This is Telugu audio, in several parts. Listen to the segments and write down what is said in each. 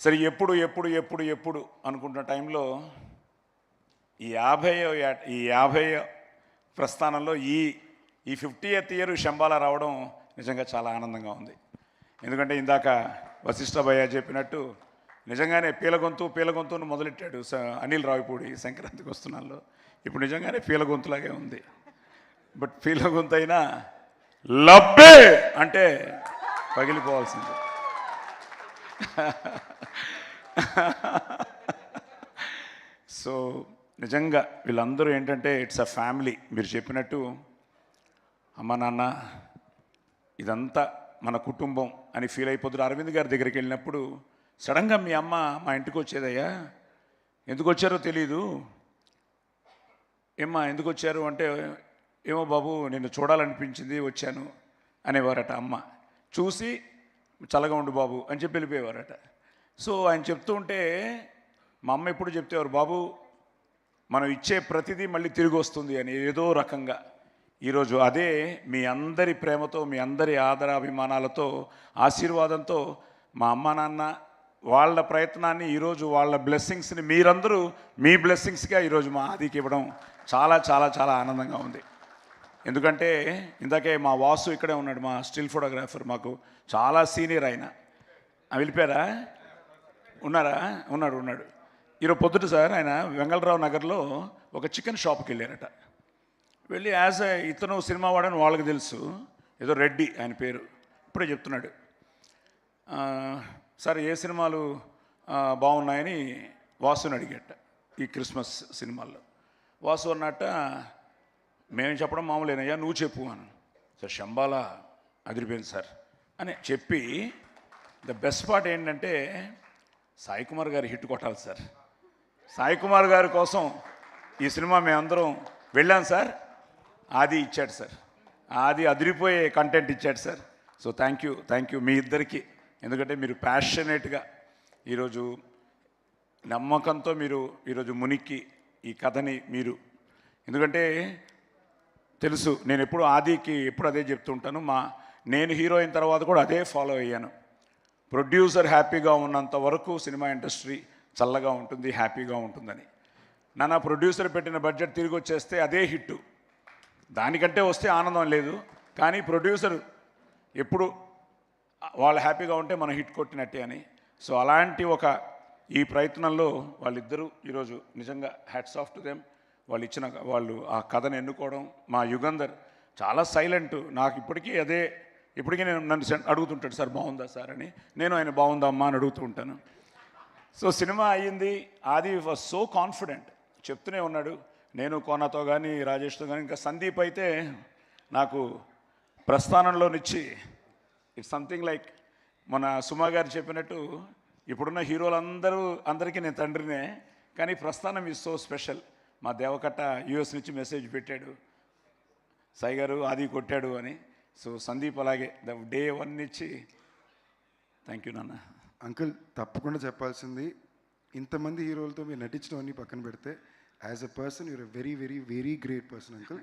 సరే ఎప్పుడు ఎప్పుడు ఎప్పుడు ఎప్పుడు అనుకుంటున్న టైంలో ఈ 50 ప్రస్థానంలో ఈ 50th ఇయర్ శంబాల రావడం నిజంగా చాలా ఆనందంగా ఉంది. ఎందుకంటే ఇందాక వశిష్ఠ భయ్య చెప్పినట్టు నిజంగానే పీలగొంతును మొదలెట్టాడు అనిల్ రావిపూడి సంక్రాంతికి వస్తున్నాల్లో. ఇప్పుడు నిజంగానే పీలగొంతులాగే ఉంది. బట్ పీలగొంతు అయినా లబ్బే అంటే పగిలిపోవాల్సింది. సో నిజంగా వీళ్ళందరూ ఏంటంటే ఇట్స్ అ ఫ్యామిలీ. మీరు చెప్పినట్టు అమ్మ నాన్న ఇదంతా మన కుటుంబం అని ఫీల్ అయిపోతున్నారు. అరవింద్ గారి దగ్గరికి వెళ్ళినప్పుడు సడన్గా మీ అమ్మ మా ఇంటికి వచ్చేదయ్యా, ఎందుకు వచ్చారో తెలీదు, ఏమ్మా ఎందుకు వచ్చారు అంటే, ఏమో బాబు నిన్ను చూడాలనిపించింది వచ్చాను అనేవారట అమ్మ. చూసి చల్లగా ఉండు బాబు అని చెప్పి వెళ్ళిపోయేవారట. సో ఆయన చెప్తూ ఉంటే మా అమ్మ ఎప్పుడు చెప్తేవారు, బాబు మనం ఇచ్చే ప్రతిదీ మళ్ళీ తిరిగి వస్తుంది అని. ఏదో రకంగా ఈరోజు అదే మీ అందరి ప్రేమతో, మీ అందరి ఆదరాభిమానాలతో, ఆశీర్వాదంతో మా అమ్మ నాన్న వాళ్ళ ప్రయత్నాన్ని ఈరోజు వాళ్ళ బ్లెస్సింగ్స్ని మీరందరూ మీ బ్లెస్సింగ్స్గా ఈరోజు మా ఆదికి ఇవ్వడం చాలా చాలా చాలా ఆనందంగా ఉంది. ఎందుకంటే ఇందాకే మా వాసు ఇక్కడే ఉన్నాడు, మా స్టిల్ ఫోటోగ్రాఫర్, మాకు చాలా సీనియర్ ఆయన. వెళ్ళిపోయారా? ఉన్నాడు. ఈరోజు పొద్దుట సార్ ఆయన వెంగళరావు నగర్లో ఒక చికెన్ షాప్కి వెళ్ళారట. వెళ్ళి ఇతను సినిమా వాడని వాళ్ళకి తెలుసు, ఏదో రెడ్డి ఆయన పేరు. ఇప్పుడే చెప్తున్నాడు, సార్ ఏ సినిమాలు బాగున్నాయని వాసుని అడిగట ఈ క్రిస్మస్ సినిమాల్లో. వాసు అన్నట్ట, మేము చెప్పడం మామూలేనయ్యా, నువ్వు చెప్పు అని. సార్ శంబాల అదిరిపోయింది సార్ అని చెప్పి, ద బెస్ట్ పార్ట్ ఏంటంటే సాయి కుమార్ గారు హిట్ కొట్టాలి సార్. సాయి కుమార్ గారి కోసం ఈ సినిమా మేమందరం వెళ్ళాం సార్. ఆది ఇచ్చాడు సార్, ఆది అదిరిపోయే కంటెంట్ ఇచ్చాడు సార్. సో థ్యాంక్ యూ మీ ఇద్దరికి. ఎందుకంటే మీరు ప్యాషనేట్గా ఈరోజు నమ్మకంతో మీరు ఈరోజు మునిక్కి ఈ కథని మీరు, ఎందుకంటే తెలుసు నేను ఎప్పుడు ఆదికి ఎప్పుడు అదే చెప్తుంటాను, నేను హీరో అయిన తర్వాత కూడా అదే ఫాలో అయ్యాను. ప్రొడ్యూసర్ హ్యాపీగా ఉన్నంత వరకు సినిమా ఇండస్ట్రీ చల్లగా ఉంటుంది, హ్యాపీగా ఉంటుందని. నా ప్రొడ్యూసర్ పెట్టిన బడ్జెట్ తిరిగి వచ్చేస్తే అదే హిట్టు, దానికంటే వస్తే ఆనందం లేదు. కానీ ప్రొడ్యూసర్ ఎప్పుడు వాళ్ళు హ్యాపీగా ఉంటే మనం హిట్ కొట్టినట్టే అని. సో అలాంటి ఈ ప్రయత్నంలో వాళ్ళిద్దరూ ఈరోజు నిజంగా హ్యాట్స్ ఆఫ్ టు దెమ్. వాళ్ళు ఆ కథను ఎన్నుకోవడం. మా యుగంధర్ చాలా సైలెంట్. నాకు ఇప్పటికీ నన్ను అడుగుతుంటాడు, సార్ బాగుందా సార్ అని. నేను ఆయన బాగుందా అమ్మా అని అడుగుతూ ఉంటాను. సో సినిమా అయ్యింది. ఆది వాజ్ సో కాన్ఫిడెంట్, చెప్తూనే ఉన్నాడు. నేను కోనాతో కానీ రాజేష్తో కానీ, ఇంకా సందీప్ అయితే నాకు ప్రస్థానంలోనిచ్చి ఇట్స్ సంథింగ్ లైక్ మన సుమా గారు చెప్పినట్టు, ఇప్పుడున్న అందరికీ నేను తండ్రినే, కానీ ప్రస్థానం ఈజ్ సో స్పెషల్. మా దేవకట్ట యూఎస్ నుంచి మెసేజ్ పెట్టాడు, సాయి గారు ఆది కొట్టాడు అని. సో సందీప్ అలాగే డే 1 నుంచి థ్యాంక్ యూ నాన్న. అంకుల్ తప్పకుండా చెప్పాల్సింది, ఇంతమంది హీరోలతో మీరు నటించడం అన్నీ పక్కన పెడితే, as a person you're a very very very great person uncle.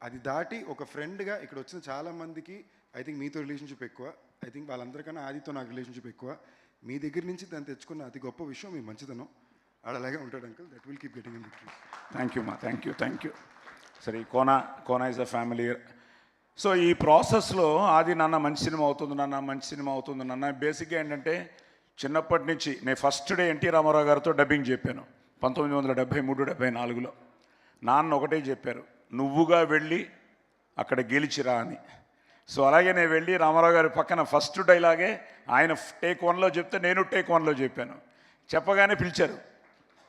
అది దాటి ఒక ఫ్రెండ్గా ఇక్కడ వచ్చిన చాలామందికి ఐ థింక్ మీతో రిలేషన్షిప్ ఎక్కువ, ఐ థింక్ వాళ్ళందరికన్నా ఆదితో నాకు రిలేషన్షిప్ ఎక్కువ. మీ దగ్గర నుంచి దాన్ని తెచ్చుకున్న అతి గొప్ప విషయం మీ మంచితనం. అలాగే ఉంటాడు uncle. That will keep getting in victory. Thank you మా, థ్యాంక్ యూ. సరే Kona is a family. So ఈ ప్రాసెస్లో ఆది నాన్న మంచి సినిమా అవుతుంది నాన్న. బేసిక్గా ఏంటంటే చిన్నప్పటి నుంచి నేను ఫస్ట్ డే ఎన్టీ రామారావు గారితో డబ్బింగ్ చెప్పాను 1973-74లో. నాన్న ఒకటే చెప్పారు, నువ్వుగా వెళ్ళి అక్కడ గెలిచిరా అని. సో అలాగే నేను వెళ్ళి రామారావు గారి పక్కన ఫస్ట్ డైలాగే ఆయన టేక్ 1లో చెప్తే నేను టేక్ 1లో చెప్పాను. చెప్పగానే పిలిచారు,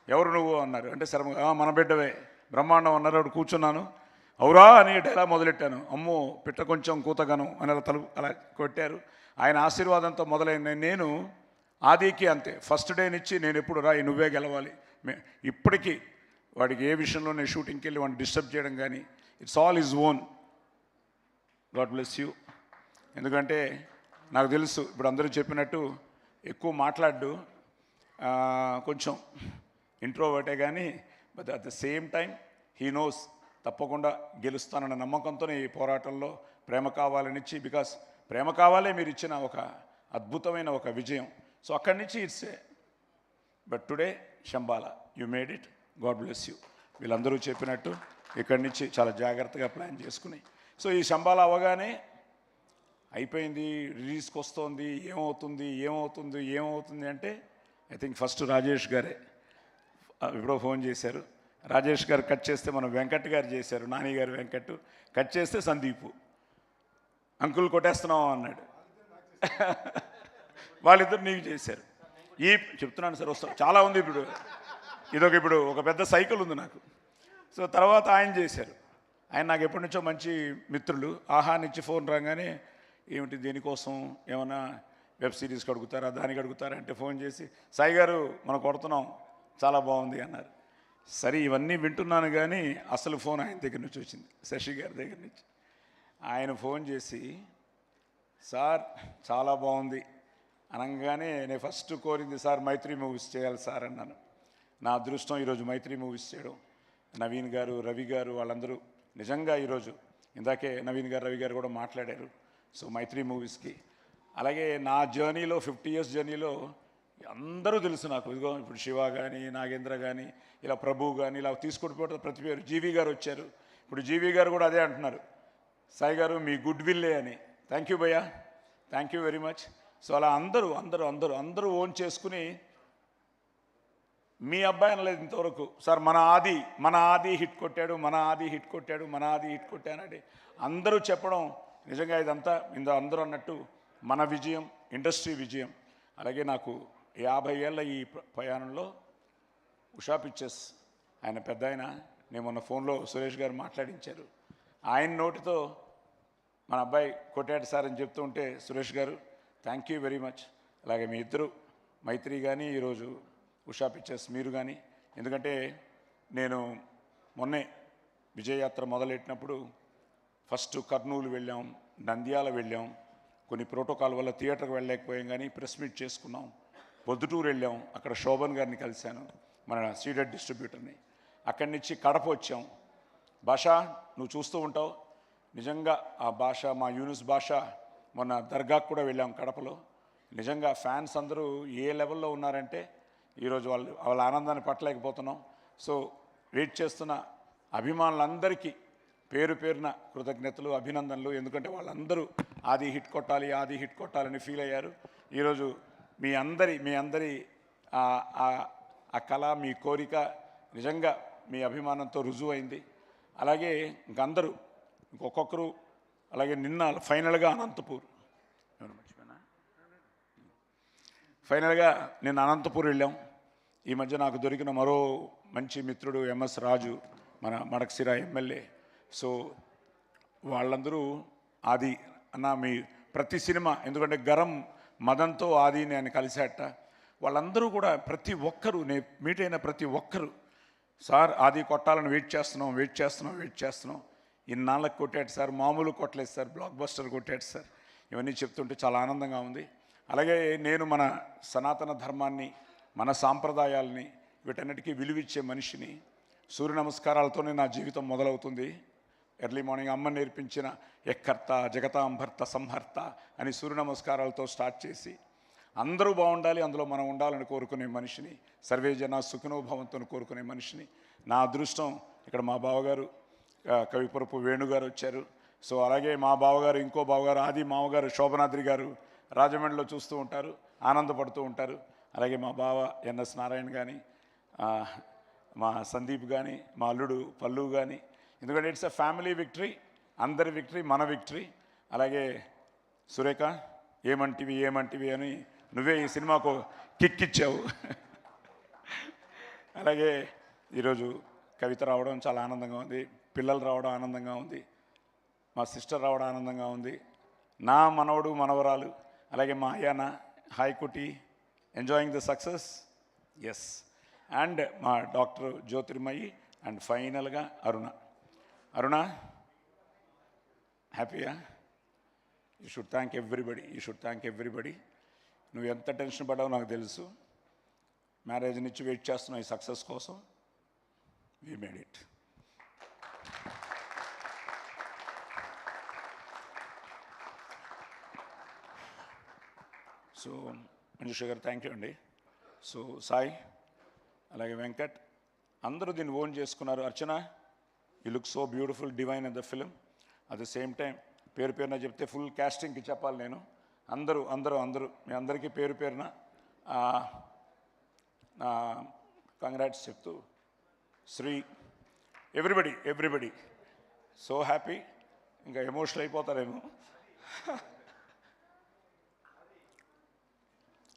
ఎవరు నువ్వు అన్నారు. అంటే సరే మన బిడ్డవే బ్రహ్మాండం అన్నారు. అప్పుడు కూర్చున్నాను, అవురా అని డైలాగ్ మొదలెట్టాను. అమ్మో పిట్ట కొంచెం కూతగాను అని అలా కొట్టారు. ఆయన ఆశీర్వాదంతో మొదలైన నేను ఆదికి అంతే. ఫస్ట్ డే నుంచి నేను ఎప్పుడు రా నువ్వే గెలవాలి. ఇప్పటికీ వాడికి ఏ విషయంలో నేను షూటింగ్కి వెళ్ళి వాడిని డిస్టర్బ్ చేయడం కానీ, it's all is own. God bless you. ఎందుకంటే నాకు తెలుసు ఇప్పుడు అందరూ చెప్పినట్టు ఎక్కువ మాట్లాడు, కొంచెం ఇంట్రోవర్టే, కానీ but at the same time he knows తప్పకుండా గెలుస్తానన్న నమ్మకంతోనే ఈ పోరాటంలో ప్రేమ కావాలనిచ్చి, బికాస్ ప్రేమ కావాలే మీరు ఇచ్చిన ఒక అద్భుతమైన ఒక విజయం. సో అక్కడి నుంచి it's but today Shambala you made it, God bless you. వీళ్ళందరూ చెప్పినట్టు ఇక్కడి నుంచి చాలా జాగ్రత్తగా ప్లాన్ చేసుకుని, సో ఈ శంబాల అవగానే అయిపోయింది, రిలీజ్కి వస్తుంది, ఏమవుతుంది అంటే ఐ థింక్ ఫస్ట్ రాజేష్ గారే ఎప్పుడో ఫోన్ చేశారు. రాజేష్ గారు కట్ చేస్తే మనం వెంకట్ గారు చేశారు, నాని గారు వెంకట్ కట్ చేస్తే సందీపు అంకుల్ కొట్టేస్తున్నాం అన్నాడు. వాళ్ళిద్దరు నీకు చేశారు. ఈ చెప్తున్నాను సార్, వస్తాం చాలా ఉంది ఇప్పుడు. ఇప్పుడు ఒక పెద్ద సైకిల్ ఉంది నాకు. సో తర్వాత ఆయన చేశారు. ఆయన నాకు ఎప్పటి నుంచో మంచి మిత్రులు. ఆహా నుంచి ఫోన్ రాగానే ఏమిటి దీనికోసం ఏమైనా వెబ్ సిరీస్కి అడుగుతారా, దానికి అడుగుతారా అంటే ఫోన్ చేసి సాయి గారు మనం కొడుతున్నాం, చాలా బాగుంది అన్నారు. సరే ఇవన్నీ వింటున్నాను కానీ అసలు ఫోన్ ఆయన దగ్గర నుంచి వచ్చింది, శశి గారి దగ్గర నుంచి. ఆయన ఫోన్ చేసి సార్ చాలా బాగుంది అనగానే నేను ఫస్ట్ కోరింది సార్ మైత్రి మూవీస్ చేయాలి సార్ అన్నాను. నా అదృష్టం ఈరోజు మైత్రి మూవీస్ చేయడం. నవీన్ గారు, రవి గారు వాళ్ళందరూ నిజంగా ఈరోజు ఇందాకే నవీన్ గారు, రవి గారు కూడా మాట్లాడారు. సో మైత్రి మూవీస్కి అలాగే నా జర్నీలో 50 years జర్నీలో అందరూ తెలుసు నాకు. ఇదిగో ఇప్పుడు శివ కానీ, నాగేంద్ర కానీ, ఇలా ప్రభు కానీ, ఇలా తీసుకుంటూ పోతే ప్రతి పేరు. జీవి గారు వచ్చారు. ఇప్పుడు జీవి గారు కూడా అదే అంటున్నారు, సాయి గారు మీ గుడ్ విల్లే అని. థ్యాంక్ యూ భయ్యా, thank you very much. So అలా అందరూ ఓన్ చేసుకుని మీ అబ్బాయి అనలేదు ఇంతవరకు, సార్ మన ఆది హిట్ కొట్టానండి అందరూ చెప్పడం. నిజంగా ఇదంతా అందరూ అన్నట్టు మన విజయం, ఇండస్ట్రీ విజయం. అలాగే నాకు 50 ఏళ్ళ ఈ ప్రయాణంలో ఉషా పిక్చర్స్ ఆయన పెద్ద ఆయన, నేను మొన్న ఫోన్లో సురేష్ గారు మాట్లాడించారు. ఆయన నోటితో మన అబ్బాయి కొట్టాడు సార్ అని చెప్తూ ఉంటే సురేష్ గారు థ్యాంక్ యూ వెరీ మచ్. అలాగే మీ ఇద్దరు మైత్రి కానీ, ఈరోజు ఉషా పిక్చర్స్ మీరు కానీ. ఎందుకంటే నేను మొన్నే విజయయాత్ర మొదలెట్టినప్పుడు ఫస్ట్ కర్నూలు వెళ్ళాం, నంద్యాల వెళ్ళాం. కొన్ని ప్రోటోకాల్ వల్ల థియేటర్కి వెళ్ళలేకపోయాం కానీ ప్రెస్ మీట్ చేసుకున్నాం. పొద్దుటూరు వెళ్ళాం, అక్కడ శోభన్ గారిని కలిశాను, మన సీడెడ్ డిస్ట్రిబ్యూటర్ని. అక్కడి నుంచి కడప వచ్చాం. భాష నువ్వు చూస్తూ ఉంటావు, నిజంగా ఆ భాష, మా యూనిస్ భాష మొన్న దర్గాకు కూడా వెళ్ళాం కడపలో. నిజంగా ఫ్యాన్స్ అందరూ ఏ లెవెల్లో ఉన్నారంటే ఈరోజు వాళ్ళ ఆనందాన్ని పట్టలేకపోతున్నాం. సో వెయిట్ చేస్తున్న అభిమానులందరికీ పేరు పేరున కృతజ్ఞతలు, అభినందనలు. ఎందుకంటే వాళ్ళందరూ ఆది హిట్ కొట్టాలని ఫీల్ అయ్యారు. ఈరోజు మీ అందరి ఆ కళ, మీ కోరిక నిజంగా మీ అభిమానంతో రుజువైంది. అలాగే ఇంకొకరు అలాగే నిన్న ఫైనల్గా అనంతపూర్ వెళ్ళాం. ఈ మధ్య నాకు దొరికిన మరో మంచి మిత్రుడు ఎంఎస్ రాజు, మన మడకసిర ఎమ్మెల్యే. సో వాళ్ళందరూ ఆది అన్న మీ ప్రతి సినిమా, ఎందుకంటే గరం మదన్తో ఆదిని ఆయన కలిశాట. వాళ్ళందరూ కూడా ప్రతి ఒక్కరూ, నేను మీట్ అయిన ప్రతి ఒక్కరు సార్ ఆది కొట్టాలని వెయిట్ చేస్తున్నాం. ఇన్నాళ్ళకి కొట్టాడు సార్, మామూలు కొట్టలేదు సార్, బ్లాక్ బస్టర్ కొట్టాడు సార్. ఇవన్నీ చెప్తుంటే చాలా ఆనందంగా ఉంది. అలాగే నేను మన సనాతన ధర్మాన్ని, మన సాంప్రదాయాల్ని, వీటన్నిటికీ విలువిచ్చే మనిషిని. సూర్య నమస్కారాలతోనే నా జీవితం మొదలవుతుంది. ఎర్లీ మార్నింగ్ అమ్మ నేర్పించిన ఎక్కర్త జగతాంభర్త సంహర్త అని సూర్య నమస్కారాలతో స్టార్ట్ చేసి అందరూ బాగుండాలి, అందులో మనం ఉండాలని కోరుకునే మనిషిని. సర్వే జన సుఖనోభవంతో కోరుకునే మనిషిని. నా అదృష్టం ఇక్కడ మా బావగారు కవిపురపు వేణుగారు వచ్చారు. సో అలాగే మా బావగారు, ఇంకో బావగారు ఆది మావగారు శోభనాద్రి గారు రాజమండ్రిలో చూస్తూ ఉంటారు, ఆనందపడుతూ ఉంటారు. అలాగే మా బావ ఎన్ఎస్ నారాయణ కానీ, మా సందీప్ కానీ, మా అల్లుడు పల్లు కానీ. ఎందుకంటే ఇట్స్ ఎ ఫ్యామిలీ విక్టరీ, అందరి విక్టరీ, మన విక్టరీ. అలాగే సురేఖ ఏమంటివి అని నువ్వే ఈ సినిమాకు కిక్ ఇచ్చావు. అలాగే ఈరోజు కవిత రావడం చాలా ఆనందంగా ఉంది, పిల్లలు రావడం ఆనందంగా ఉంది, మా సిస్టర్ రావడం ఆనందంగా ఉంది, నా మనవడు మనవరాలు, అలాగే మా అయ్యాన హాయ్కుటి enjoying the success. Yes. And మా డాక్టర్ జ్యోతిర్మయి అండ్ ఫైనల్గా అరుణ హ్యాపీయా? You should thank everybody. నువ్వు ఎంత టెన్షన్ పడ్డావో నాకు తెలుసు. మ్యారేజ్ నుంచి వెయిట్ చేస్తున్నావు ఈ సక్సెస్ కోసం. We made it. So Manjusha garu thank you అండి. సో సాయి అలాగే వెంకట్, అందరూ దీన్ని ఓన్ చేసుకున్నారు. Archana, you look so beautiful, divine in the film. At the same time పేరు పేరున చెప్తే ఫుల్ క్యాస్టింగ్కి చెప్పాలి నేను. అందరూ మీ అందరికీ పేరు పేరున కంగ్రాట్స్ చెప్తూ, శ్రీ, ఎవ్రీబడి సో హ్యాపీ. ఇంకా ఎమోషనల్ అయిపోతారేమో.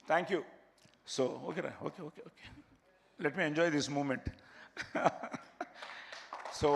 Thank you. సో ఓకేరా, okay, let me enjoy this moment. So